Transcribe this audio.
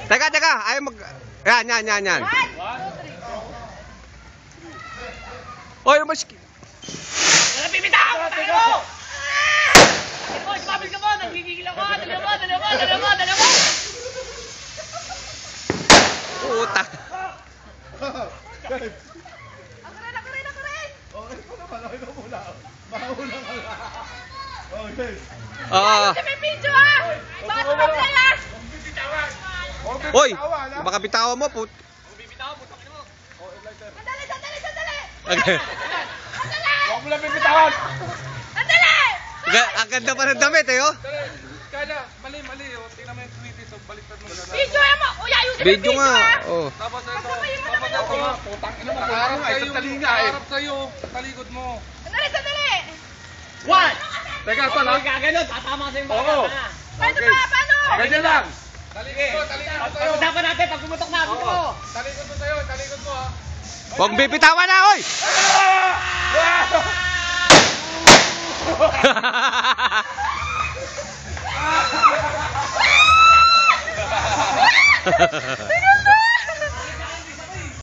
Teka, ayaw mag... Yan. Oy, mas... Napipitaw! Oy, sumabit ka mo! Nagigigil ako! Dali mo! Puta. Ako rin! Okay pa naman, okay na muna. Mahula ka lang. Okay. Oo. Sa may video ah! Baka tumablay ah! Oy, baka bitawan mo, put. Sandali! Okay. Huwag mo lang pipitawan! Sandali! Ang ganda pa ng damit eh, oh. Kaya, mali. Oh. Tingnan mo yung tweetis. So, baliktad mo na. Video mo! Uy, ayusin mo yung Video video nga. ah! Oh. Tapos ito. Pagsabayin mo naman ako! Putang ina mo. Nakaharap sa'yo. Nakaharap sa'yo. Talikod mo. Sandali! One! Teka, saan ha? Huwag ka ganun, tatama sa yung Oo. bata. Paano? Ganyan lang. Talikod mo sa'yo. Pag-usapan natin pag pumutok na ako. Talikod mo ha. Huwag bibitawan na, oy! Ah!